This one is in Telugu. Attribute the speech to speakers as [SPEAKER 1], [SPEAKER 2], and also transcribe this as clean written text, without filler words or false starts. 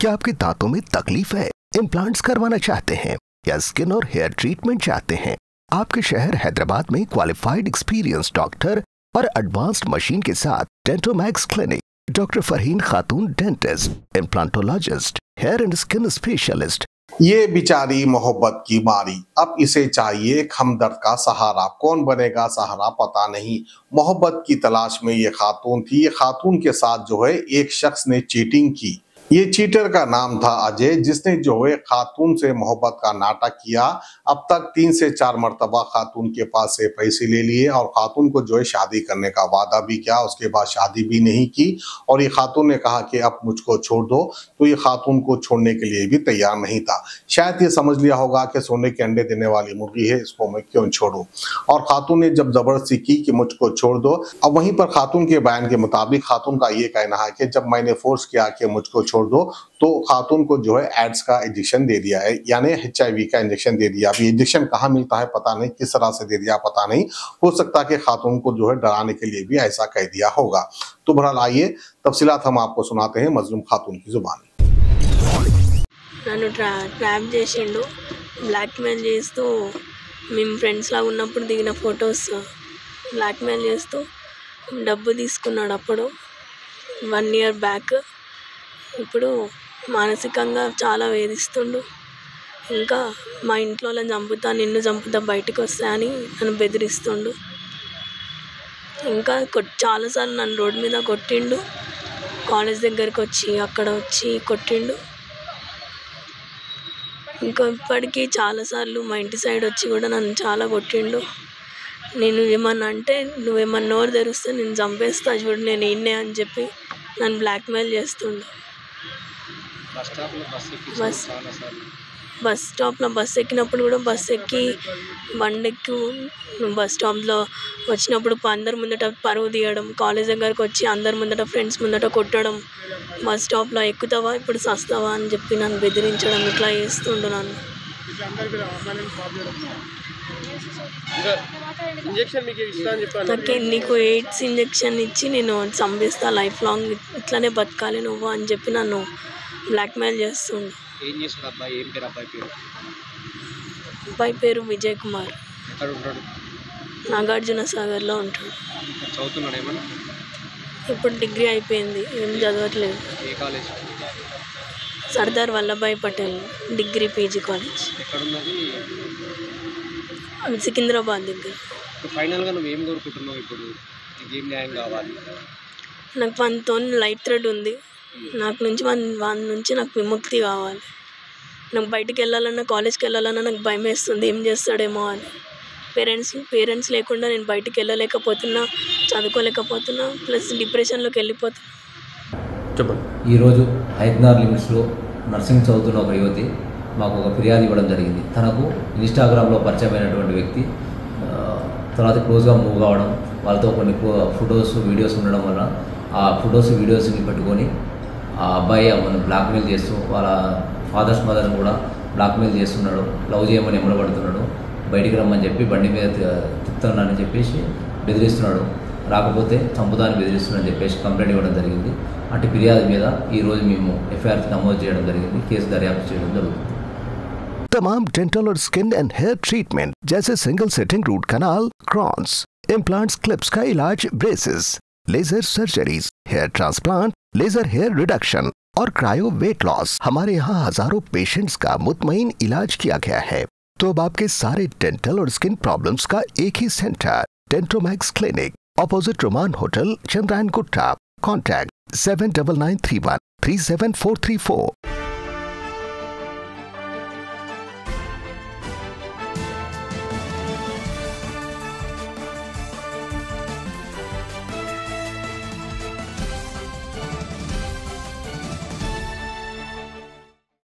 [SPEAKER 1] क्या आपके दांतों में तकलीफ है, इम्प्लांट्स करवाना चाहते हैं या स्किन और हेयर ट्रीटमेंट चाहते हैं? आपके शहर हैदराबाद में क्वालिफाइड एक्सपीरियंस डॉक्टर और एडवांस्ड मशीन के साथ Dentomax clinic, doctor Farheen Khatoon dentist, implantologist, hair and skin specialist.
[SPEAKER 2] ये बेचारी मोहब्बत की मारी, अब इसे चाहिए एक हमदर्द का सहारा। कौन बनेगा सहारा पता नहीं। मोहब्बत की तलाश में ये खातून थी। ये खातून के साथ जो है एक शख्स ने चीटिंग की। ये चीटर का नाम था अजय, जिसने जो है खातून से मोहब्बत का नाटक किया। अब तक 3 से 4 मरतबा खातून के पास से पैसे ले लिए और खातून को जो है शादी करने का वादा भी किया। उसके बाद शादी भी नहीं की और ये खातून ने कहा कि अब मुझको छोड़ दो, तो ये खातून को छोड़ने के लिए भी तैयार नहीं था। शायद ये समझ लिया होगा कि सोने के अंडे देने वाली मुर्गी है, इसको मैं क्यों छोड़ूं। और खातून ने जब जबरदस्ती की कि मुझको छोड़ दो, अब वहीं पर खातून के बयान के मुताबिक खातून का ये कहना है कि जब मैंने फोर्स किया कि मुझको छोड़ दो, तो खातून को जो है एड्स का इंजेक्शन दे दिया है, यानी HIV का इंजेक्शन दे दिया। अभी इंजेक्शन कहाँ मिलता है पता नहीं, किस तरह से दे दिया पता नहीं। हो सकता है कि खातून को जो है डराने के लिए भी ऐसा कह दिया होगा। तो बहरहाल आइए तफसीलात हम आपको सुनाते हैं मजलूम खातून की जुबान।
[SPEAKER 3] నన్ను ట్రాప్ చేసిండు, బ్లాక్మెయిల్ చేస్తూ మేము ఫ్రెండ్స్ లాగా ఉన్నప్పుడు దిగిన ఫొటోస్ బ్లాక్మెయిల్ చేస్తూ డబ్బు తీసుకున్నాడు. అప్పుడు 1 ఇయర్ బ్యాక్. ఇప్పుడు మానసికంగా చాలా వేధిస్తుండు. ఇంకా మా ఇంట్లో వాళ్ళని చంపుతా, నిన్ను చంపుతా, బయటకు వస్తా అని నన్ను బెదిరిస్తుండు. ఇంకా చాలాసార్లు నన్ను రోడ్డు మీద కొట్టిండు. కాలేజ్ దగ్గరికి వచ్చి అక్కడ వచ్చి కొట్టిండు. ఇంకా ఇప్పటికీ చాలాసార్లు మా ఇంటి సైడ్ వచ్చి కూడా నన్ను చాలా కొట్టిండు. నేను ఏమన్నా అంటే నువ్వేమన్నా నోరు తెరిస్తే నేను చంపేస్తా చూడు, నేను ఈయనే అని చెప్పి నన్ను బ్లాక్మెయిల్ చేస్తుండు. బస్ స్టాప్లో బస్ ఎక్కినప్పుడు కూడా బస్ ఎక్కి బండెక్కి బస్ స్టాప్లో వచ్చినప్పుడు అందరి ముందట పరువు తీయడం, కాలేజ్ దగ్గరకు వచ్చి అందరి ముందట ఫ్రెండ్స్ ముందట కొట్టడం, బస్ స్టాప్లో ఎక్కుతావా ఇప్పుడు సస్తావా అని చెప్పి నన్ను బెదిరించడం, ఇట్లా చేస్తుండు నన్ను. నీకు ఎయిడ్స్ ఇంజెక్షన్ ఇచ్చి నేను చంపేస్తా, లైఫ్ లాంగ్ ఇట్లానే బతకాలి నువ్వు అని చెప్పి నన్ను బ్లాక్మెయిల్ చేస్తుండు. అబ్బాయి పేరు విజయ్ కుమార్, నాగార్జున సాగర్లో ఉంటాడు. ఇప్పుడు డిగ్రీ అయిపోయింది, ఏం చదవట్లేదు. Sardar Vallabhbhai Patel degree PG college, Secunderabad దగ్గర. నాకు మనతో లైఫ్ థ్రెట్ ఉంది. నాకు నుంచి వాని నుంచి నాకు విముక్తి కావాలి. నాకు బయటికి వెళ్ళాలన్నా, కాలేజ్కి వెళ్ళాలన్నా నాకు భయం వేస్తుంది, ఏం చేస్తాడేమో అని. పేరెంట్స్ లేకుండా నేను బయటికి వెళ్ళలేకపోతున్నా, చదువుకోలేకపోతున్నా, ప్లస్ డిప్రెషన్లోకి వెళ్ళిపోతున్నా.
[SPEAKER 4] ఈరోజు హైదరాబాద్ లిమిట్స్లో నర్సింగ్ చదువుతున్న ఒక యువతి మాకు ఒక ఫిర్యాదు ఇవ్వడం జరిగింది. తనకు ఇన్స్టాగ్రామ్లో పరిచయమైనటువంటి వ్యక్తి తర్వాత క్లోజ్గా మూవ్ కావడం, వాళ్ళతో కొన్ని ఫొటోస్ వీడియోస్ ఉండడం వల్ల ఆ ఫొటోస్ వీడియోస్ని పెట్టుకొని ఆ అబ్బాయి అమ్మను బ్లాక్మెయిల్ చేస్తూ వాళ్ళ ఫాదర్స్ మదర్ని కూడా బ్లాక్మెయిల్ చేస్తున్నాడు, లవ్ చేయమని ఎమ్మడబడుతున్నాడు, బయటికి రమ్మని చెప్పి బండి మీద తిప్పుతున్నానని చెప్పేసి బెదిరిస్తున్నాడు, రాకపోతే చంపుతాన్ని బెదిరిస్తున్నాడని చెప్పేసి కంప్లైంట్ ఇవ్వడం జరిగింది. అటు ఫిర్యాదు మీద ఈరోజు మేము FIR నమోదు చేయడం జరిగింది, కేసు దర్యాప్తు చేయడం జరుగుతుంది.
[SPEAKER 1] तमाम डेंटल और स्किन एंड हेयर ट्रीटमेंट जैसे single setting root canal, crowns, implants, clips का इलाज, braces, laser surgeries, hair transplant, laser hair reduction और क्रायो वेट लॉस, हमारे यहाँ हजारों पेशेंट्स का मुतमईन इलाज किया गया है। तो अब आपके सारे डेंटल और स्किन प्रॉब्लम्स का एक ही centre, Dentomax clinic, opposite Roman hotel, Chandrayan Gutta. Contact 7993137434।